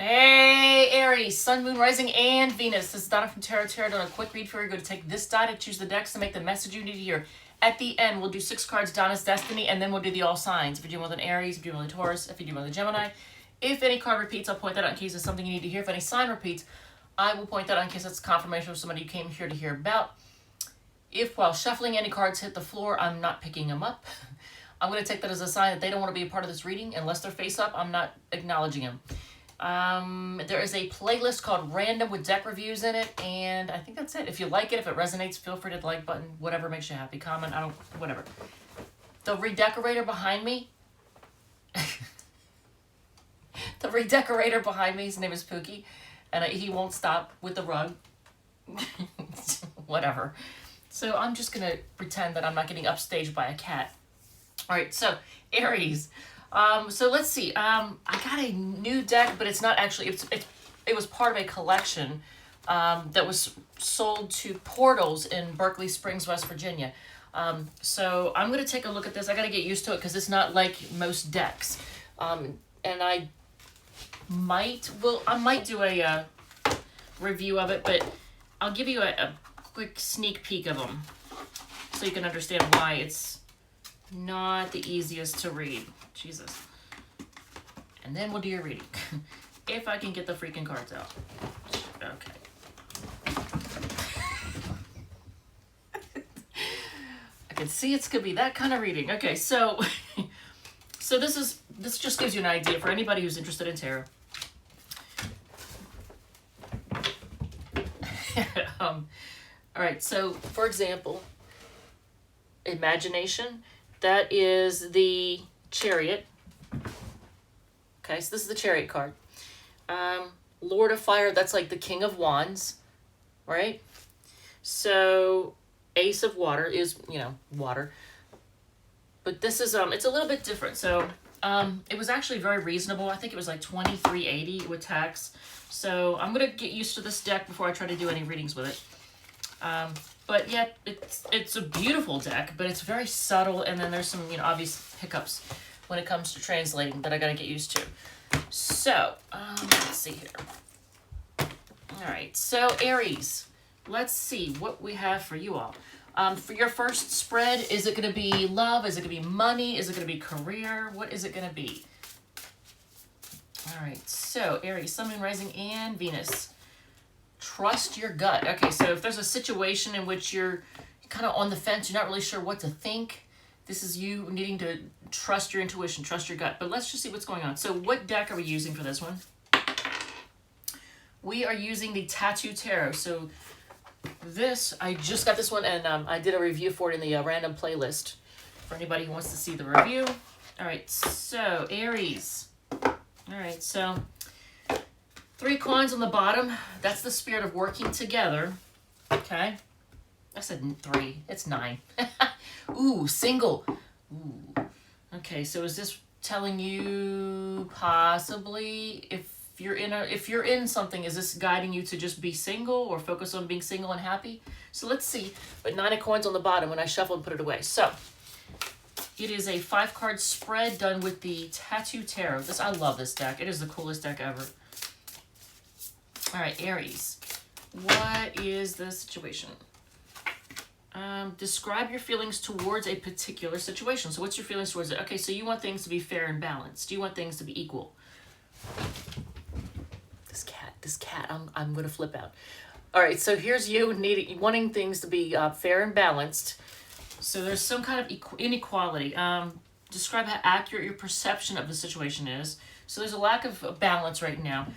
Hey, Aries, Sun, Moon, Rising, and Venus. This is Donna from Tarot Tarot. Doing a quick read for you. You're going to take this die to choose the decks to make the message you need to hear. At the end, we'll do 6 cards, Donna's Destiny, and then we'll do the all signs. If you're dealing with an Aries, if you're dealing with a Taurus, if you're dealing with a Gemini. If any card repeats, I'll point that out in case it's something you need to hear. If any sign repeats, I will point that out in case it's confirmation of somebody you came here to hear about. If while shuffling any cards hit the floor, I'm not picking them up. I'm going to take that as a sign that they don't want to be a part of this reading. Unless they're face up, I'm not acknowledging them. There is a playlist called Random with deck reviews in it, and I think that's it. If you like it, if it resonates, feel free to hit the like button, whatever makes you happy. Comment, whatever. The redecorator behind me, his name is Pookie, and he won't stop with the rug. Whatever. So I'm just going to pretend that I'm not getting upstaged by a cat. All right, so Aries. So let's see. I got a new deck, but it's not actually. It was part of a collection that was sold to Portals in Berkeley Springs, West Virginia. So I'm gonna take a look at this. I gotta get used to it because it's not like most decks. And I might do a review of it, but I'll give you a quick sneak peek of them so you can understand why it's not the easiest to read. Jesus. And then we'll do your reading. If I can get the freaking cards out. Okay. I can see it's gonna be that kind of reading. Okay, so this just gives you an idea for anybody who's interested in tarot. All right, so for example, imagination, that is the Chariot. Okay, so this is the Chariot card. Lord of Fire, that's like the King of Wands, right? So Ace of Water is, water. But this is, it's a little bit different. So it was actually very reasonable. I think it was like $23.80 with tax. So I'm going to get used to this deck before I try to do any readings with it. But yeah, it's a beautiful deck, but it's very subtle, and then there's some, obvious hiccups when it comes to translating that I gotta get used to. So, let's see here. All right, so Aries, let's see what we have for you all. For your first spread, is it gonna be love? Is it gonna be money? Is it gonna be career? What is it gonna be? All right, so Aries, Sun, Moon, Rising, and Venus. Trust your gut. Okay, so if there's a situation in which you're kind of on the fence, you're not really sure what to think, this is you needing to trust your intuition, trust your gut. But let's just see what's going on. So what deck are we using for this one? We are using the Tattoo Tarot. So this, I just got this one, and I did a review for it in the random playlist for anybody who wants to see the review. All right, so Aries. All right, so 3 coins on the bottom. That's the spirit of working together. Okay. I said 3. It's 9. Ooh, single. Ooh. Okay, so is this telling you possibly if you're in something, is this guiding you to just be single or focus on being single and happy? So let's see. But 9 of coins on the bottom when I shuffle and put it away. So it is a 5-card spread done with the Tattoo Tarot. I love this deck. It is the coolest deck ever. All right, Aries, what is the situation? Describe your feelings towards a particular situation. So what's your feelings towards it? Okay, so you want things to be fair and balanced. You want things to be equal. This cat, I'm going to flip out. All right, so here's you wanting things to be fair and balanced. So there's some kind of inequality. Describe how accurate your perception of the situation is. So there's a lack of balance right now.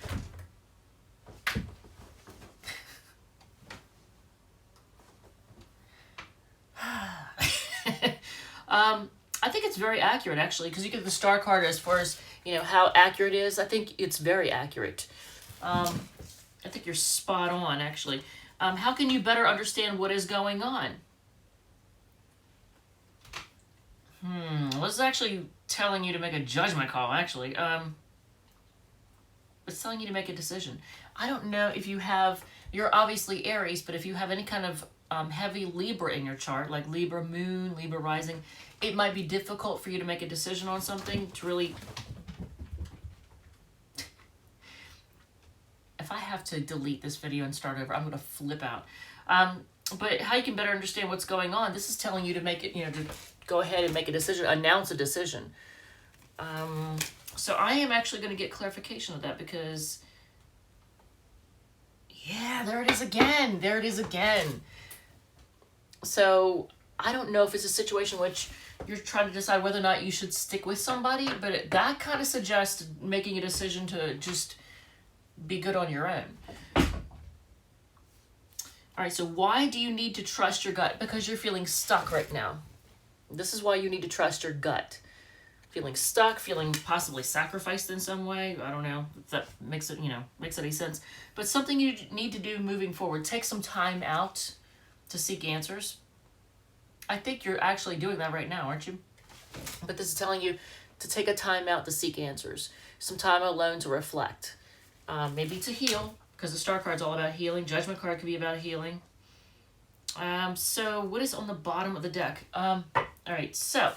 I think it's very accurate, actually, because you get the star card as far as, how accurate it is. I think it's very accurate. I think you're spot on, actually. How can you better understand what is going on? This is actually telling you to make a judgment call, actually. It's telling you to make a decision. I don't know if you're obviously Aries, but if you have any kind of heavy Libra in your chart, like Libra moon, Libra rising, it might be difficult for you to make a decision on something, to really have to delete this video and start over. I'm going to flip out. But how you can better understand what's going on, this is telling you to make it, to go ahead and make a decision, announce a decision. So I am actually going to get clarification of that because, yeah, there it is again. There it is again. So I don't know if it's a situation in which you're trying to decide whether or not you should stick with somebody, but that kind of suggests making a decision to just be good on your own. All right, so why do you need to trust your gut? Because you're feeling stuck right now. This is why you need to trust your gut. Feeling stuck, feeling possibly sacrificed in some way. I don't know if that makes it, makes any sense. But something you need to do moving forward. Take some time out to seek answers. I think you're actually doing that right now, aren't you? But this is telling you to take a time out to seek answers. Some time alone to reflect. Maybe to heal, because the Star card's all about healing. Judgment card could be about healing. So what is on the bottom of the deck? All right, so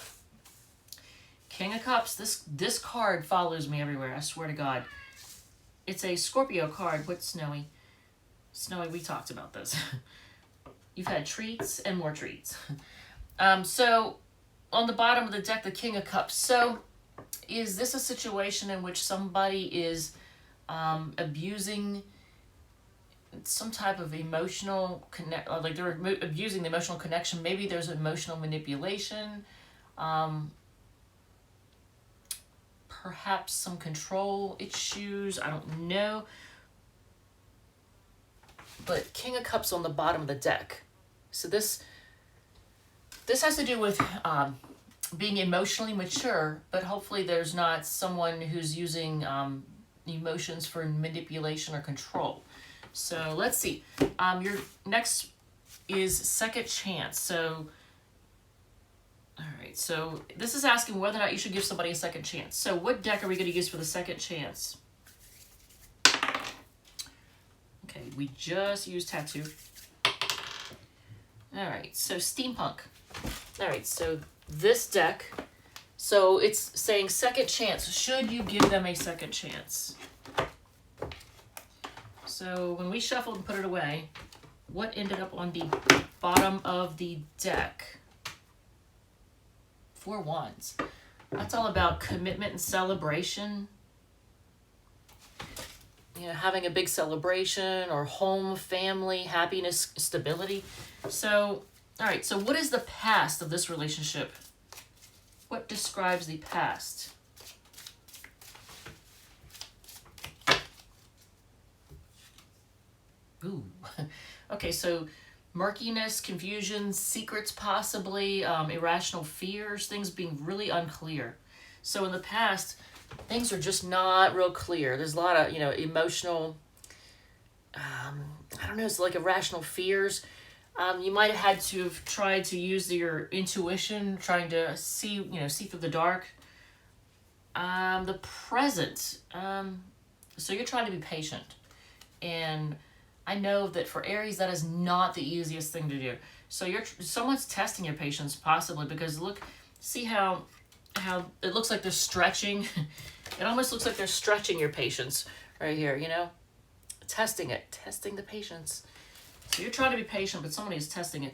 King of Cups. This card follows me everywhere, I swear to God. It's a Scorpio card. What's Snowy? Snowy, we talked about this. You've had treats and more treats. So on the bottom of the deck, the King of Cups. So is this a situation in which somebody is abusing some type of emotional like they're abusing the emotional connection? Maybe there's emotional manipulation, perhaps some control issues. I don't know. But King of Cups on the bottom of the deck. So this has to do with being emotionally mature, but hopefully there's not someone who's using emotions for manipulation or control. So let's see. Your next is second chance. So, all right. So this is asking whether or not you should give somebody a second chance. So what deck are we going to use for the second chance? Okay, we just used Tattoo. All right, so Steampunk. All right, so this deck, so it's saying second chance. Should you give them a second chance? So when we shuffled and put it away, what ended up on the bottom of the deck? 4 Wands. That's all about commitment and celebration. Having a big celebration or home, family, happiness, stability. So, all right, so what is the past of this relationship? What describes the past? Ooh. Okay, so murkiness, confusion, secrets possibly, irrational fears, things being really unclear. So in the past, things are just not real clear. There's a lot of, emotional, I don't know, it's like irrational fears. You might have had to have tried to use your intuition, trying to see through the dark. The present, so you're trying to be patient. And I know that for Aries, that is not the easiest thing to do. So someone's testing your patience, possibly, because see how it looks like they're stretching. It almost looks like they're stretching your patience right here, testing the patience. So you're trying to be patient, but somebody is testing it.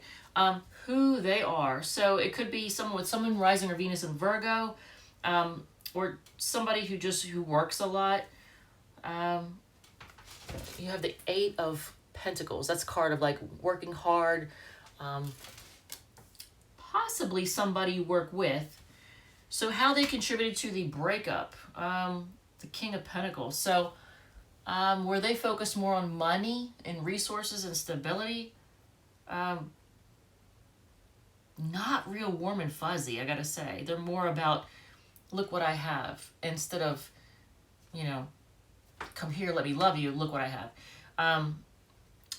Who they are. So it could be someone with Sun, Rising, or Venus in Virgo, or somebody who works a lot. You have the 8 of Pentacles. That's a card of like working hard. Possibly somebody you work with. So how they contributed to the breakup, the King of Pentacles. So were they focused more on money and resources and stability? Not real warm and fuzzy, I gotta say. They're more about, look what I have, instead of, come here, let me love you, look what I have.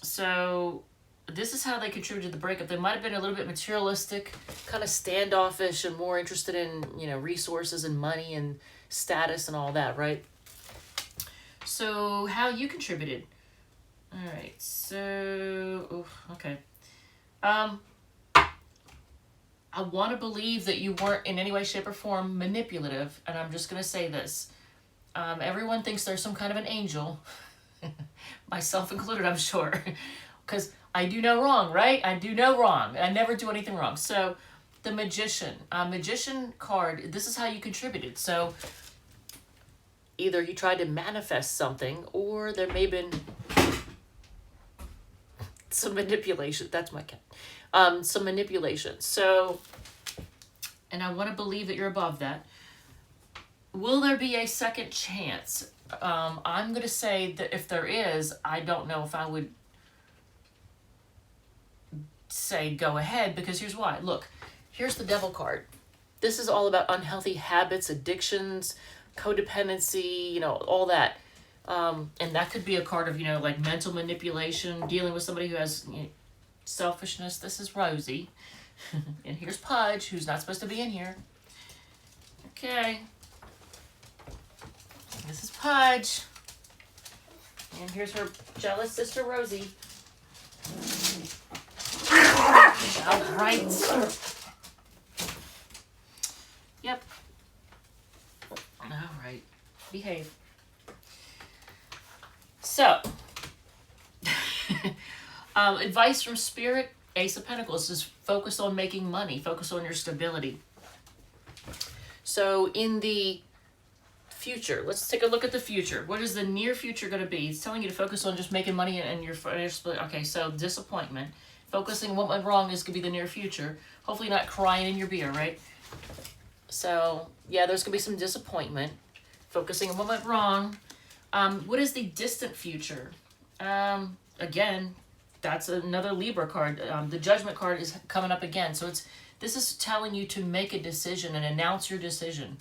So this is how they contributed to the breakup. They might have been a little bit materialistic, kind of standoffish, and more interested in, resources and money and status and all that, right? So how you contributed. All right, so, okay. I want to believe that you weren't in any way, shape, or form manipulative, and I'm just going to say this. Everyone thinks there's some kind of an angel Myself included, I'm sure. Because I do no wrong, right? I do no wrong. I never do anything wrong. So the Magician. Magician card, this is how you contributed. So either you tried to manifest something, or there may have been some manipulation. That's my cat. Some manipulation. So, and I want to believe that you're above that. Will there be a second chance? I'm going to say that if there is, I don't know if I would say go ahead, because here's why. Look, here's the Devil card. This is all about unhealthy habits, addictions, codependency, all that. And that could be a card of, like mental manipulation, dealing with somebody who has selfishness. This is Rosie. And here's Pudge, who's not supposed to be in here. Okay. This is Pudge. And here's her jealous sister, Rosie. All right. Yep. All right. Behave. So, advice from Spirit, Ace of Pentacles, is focus on making money. Focus on your stability. So, in the future, let's take a look at the future. What is the near future going to be? It's telling you to focus on just making money and your split. Okay, so disappointment. Focusing on what went wrong is going to be the near future. Hopefully not crying in your beer, right? So, yeah, there's going to be some disappointment. Focusing on what went wrong. What is the distant future? Again, that's another Libra card. The Judgment card is coming up again. So this is telling you to make a decision and announce your decision.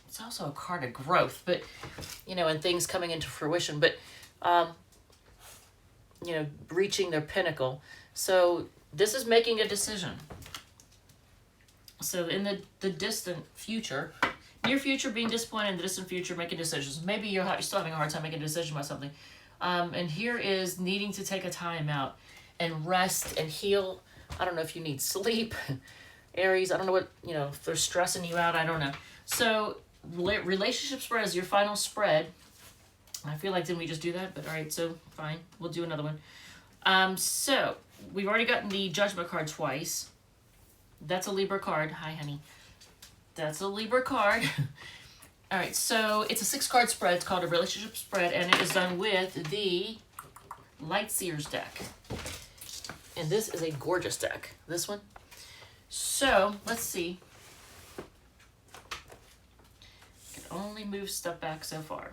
It's also a card of growth, but, and things coming into fruition. But, reaching their pinnacle. So this is making a decision. So in the distant future, near future being disappointed, in the distant future making decisions. Maybe you're still having a hard time making a decision about something. And here is needing to take a time out and rest and heal. I don't know if you need sleep. Aries, I don't know what, if they're stressing you out, I don't know. So relationship spread is your final spread. I feel like, didn't we just do that? But all right, so fine. We'll do another one. So we've already gotten the Judgment card twice. That's a Libra card. Hi, honey. That's a Libra card. All right, so it's a 6-card spread. It's called a relationship spread, and it is done with the Light Seers deck. And this is a gorgeous deck. This one. So let's see. Can only move stuff back so far.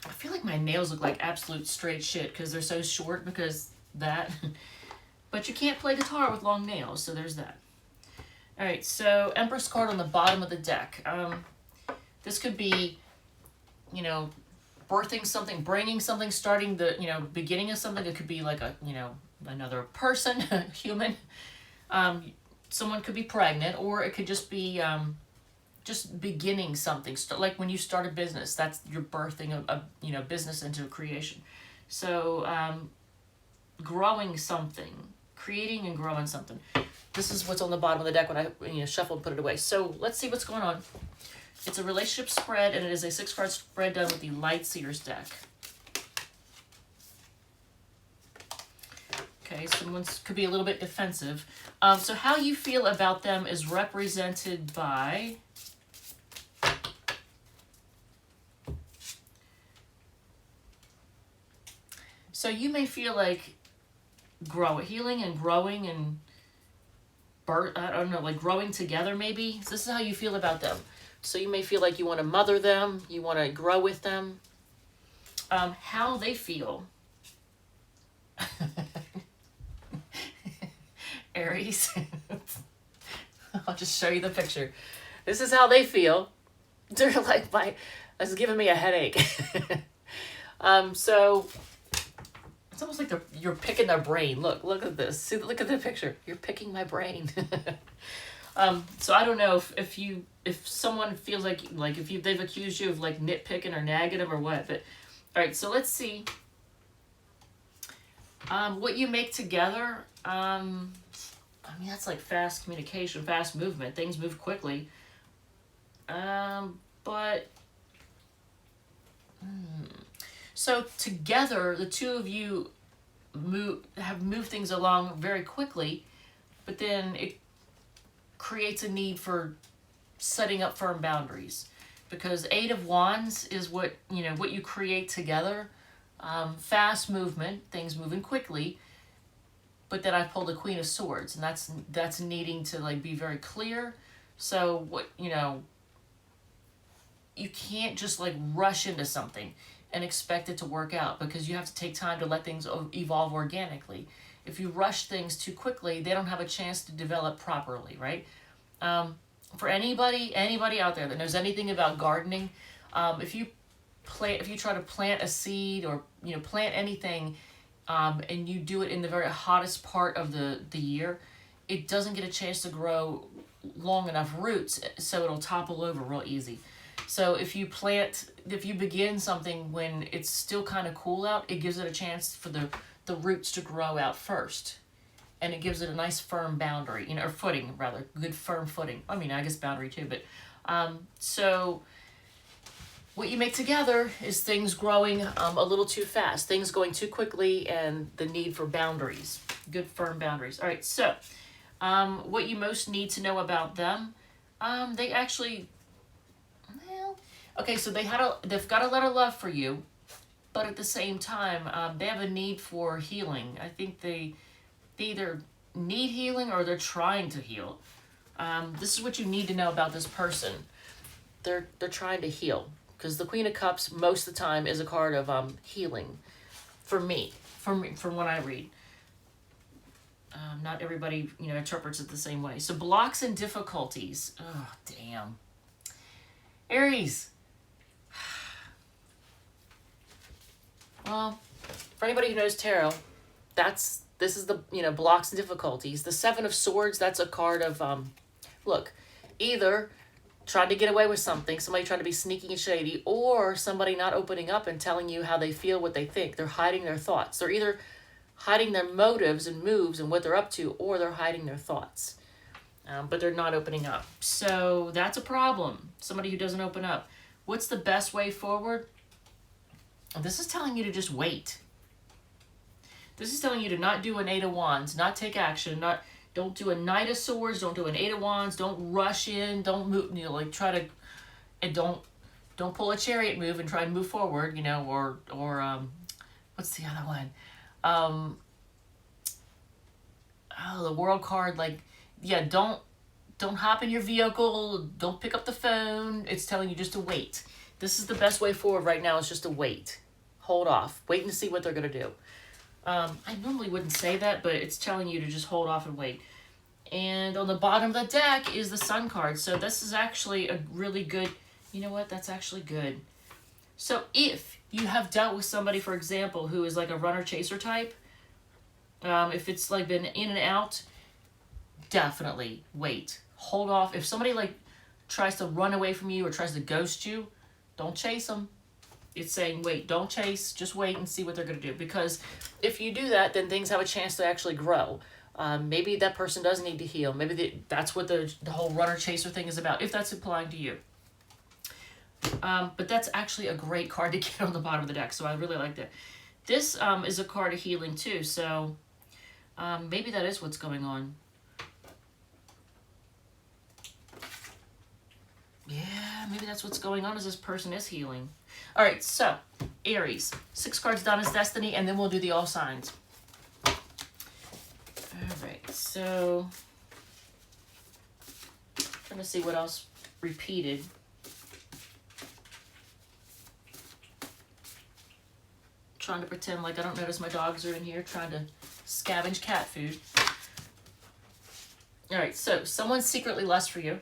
I feel like my nails look like absolute straight shit because they're so short because that. But you can't play guitar with long nails, so there's that. All right, so Empress card on the bottom of the deck. This could be, birthing something, bringing something, starting the, beginning of something. It could be like a, another person, human. Someone could be pregnant, or it could just be just beginning something. Like when you start a business, that's you're birthing a business into creation. So growing something, creating and growing something. This is what's on the bottom of the deck when I shuffled and put it away. So let's see what's going on. It's a relationship spread, and it is a 6-card spread done with the Light Seers deck. Okay, someone could be a little bit defensive. So how you feel about them is represented by so you may feel like healing and growing and I don't know, like growing together maybe. So this is how you feel about them. So you may feel like you want to mother them, you want to grow with them. How they feel. Aries. I'll just show you the picture. This is how they feel. They're like, it's giving me a headache. So it's almost like you're picking their brain. Look at this. See, look at the picture. You're picking my brain. So I don't know if someone feels like if they've accused you of like nitpicking or nagging them or what. But all right, so let's see. What you make together. I mean, that's like fast communication, fast movement. Things move quickly. But so together, the two of you have moved things along very quickly, but then it creates a need for setting up firm boundaries, because Eight of Wands is what you create together. Fast movement, things moving quickly. But then I pulled the Queen of Swords, and that's needing to like be very clear. So what you can't just like rush into something and expect it to work out, because you have to take time to let things evolve organically. If you rush things too quickly, they don't have a chance to develop properly, right? For anybody out there that knows anything about gardening, if you try to plant a seed or plant anything, and you do it in the very hottest part of the year, it doesn't get a chance to grow long enough roots, so it'll topple over real easy. So if you begin something when it's still kind of cool out, it gives it a chance for the roots to grow out first. And it gives it a nice firm boundary, or footing rather, good firm footing. I mean, I guess boundary too, but so what you make together is things growing a little too fast, things going too quickly, and the need for boundaries, good firm boundaries. All right, so what you most need to know about them, they actually, okay, so they've got a lot of love for you, but at the same time, they have a need for healing. I think they either need healing or they're trying to heal. This is what you need to know about this person. They're trying to heal, because the Queen of Cups most of the time is a card of healing. From what I read. Not everybody interprets it the same way. So blocks and difficulties. Oh damn. Aries. Well, for anybody who knows tarot, this is the blocks and difficulties. The Seven of Swords, that's a card of look, either trying to get away with something, somebody trying to be sneaky and shady, or somebody not opening up and telling you how they feel, what they think. They're hiding their thoughts. They're either hiding their motives and moves and what they're up to, or they're hiding their thoughts. But they're not opening up. So that's a problem. Somebody who doesn't open up. What's the best way forward? This is telling you to just wait. This is telling you to not do an Eight of Wands, not take action, don't do a Knight of Swords, don't do an Eight of Wands, don't rush in, don't move, try to, and don't pull a Chariot move and try to move forward, or what's the other one? The World card, don't hop in your vehicle, don't pick up the phone. It's telling you just to wait. This is the best way forward right now, is just to wait. Hold off. Wait and see what they're going to do. I normally wouldn't say that, but it's telling you to just hold off and wait. And on the bottom of the deck is the Sun card. So this is actually a really good, that's actually good. So if you have dealt with somebody, for example, who is like a runner-chaser type, if it's like been in and out, definitely wait. Hold off. If somebody tries to run away from you or tries to ghost you, don't chase them. It's saying, wait, don't chase, just wait and see what they're going to do. Because if you do that, then things have a chance to actually grow. Maybe that person does need to heal. Maybe that's what the whole runner-chaser thing is about, if that's applying to you. But that's actually a great card to get on the bottom of the deck, so I really like that. This is a card of healing too, so maybe that is what's going on. Yeah, maybe that's what's going on, is this person is healing. All right, so Aries, 6 cards down is destiny, and then we'll do the all signs. All right, so trying to see what else repeated. Trying to pretend like I don't notice my dogs are in here, trying to scavenge cat food. All right, so someone secretly lust for you.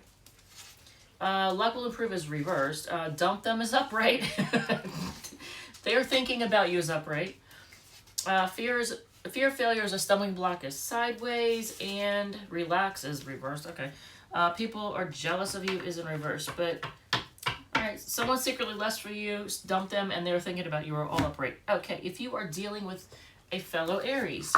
Luck will improve is reversed. Dump them is upright. They are thinking about you as upright. Fear of failure is a stumbling block is sideways, and relax is reversed. Okay. People are jealous of you is in reverse, but all right. Someone secretly lust for you. Dump them, and they're thinking about you are all upright. Okay. If you are dealing with a fellow Aries,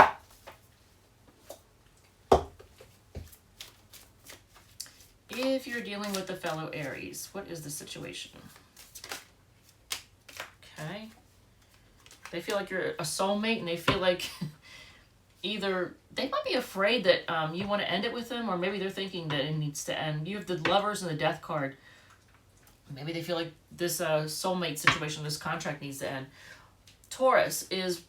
If you're dealing with a fellow Aries, what is the situation? Okay. They feel like you're a soulmate, and they feel like either they might be afraid that you want to end it with them, or maybe they're thinking that it needs to end. You have the Lovers and the Death card. Maybe they feel like this soulmate situation, this contract needs to end. Taurus is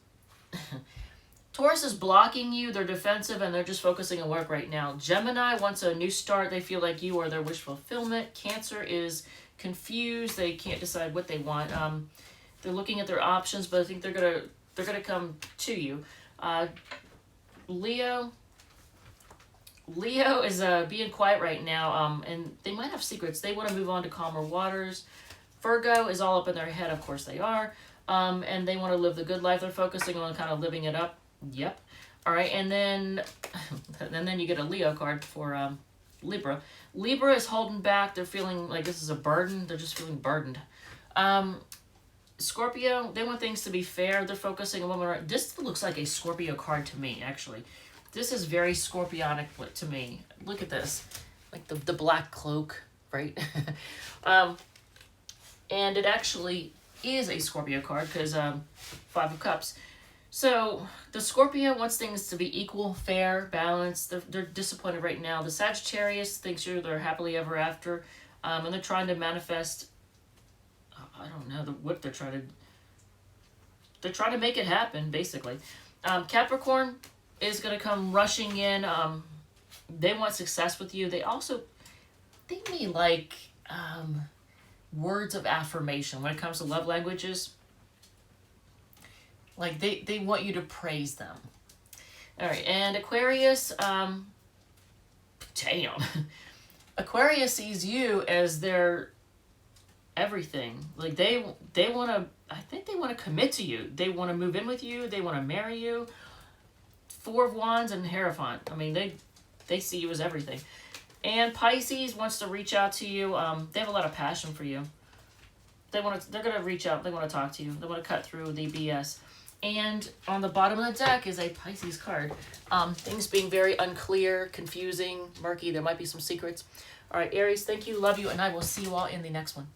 Taurus is blocking you. They're defensive and they're just focusing on work right now. Gemini wants a new start. They feel like you are their wish fulfillment. Cancer is confused. They can't decide what they want. They're looking at their options, but I think they're gonna come to you. Leo is being quiet right now, and they might have secrets. They want to move on to calmer waters. Virgo is all up in their head. Of course they are. And they want to live the good life. They're focusing on kind of living it up. Yep. All right, and then you get a Leo card for Libra. Libra is holding back. They're feeling like this is a burden. They're just feeling burdened. Scorpio, they want things to be fair. They're focusing on women. This looks like a Scorpio card to me, actually. This is very Scorpionic to me. Look at this. Like the black cloak, right? And it actually is a Scorpio card because Five of Cups. So the Scorpio wants things to be equal, fair, balanced. They're disappointed right now. The Sagittarius thinks they're happily ever after. And they're trying to manifest, I don't know what they're trying to make it happen, basically. Capricorn is going to come rushing in. They want success with you. They may like words of affirmation when it comes to love languages. Like they want you to praise them. All right, and Aquarius, damn. Aquarius sees you as their everything. Like they want to, I think they want to commit to you. They want to move in with you. They want to marry you. Four of Wands and Hierophant. I mean, they see you as everything. And Pisces wants to reach out to you. They have a lot of passion for you. They're going to reach out. They want to talk to you. They want to cut through the BS. And on the bottom of the deck is a Pisces card. Things being very unclear, confusing, murky. There might be some secrets. All right, Aries, thank you, love you, and I will see you all in the next one.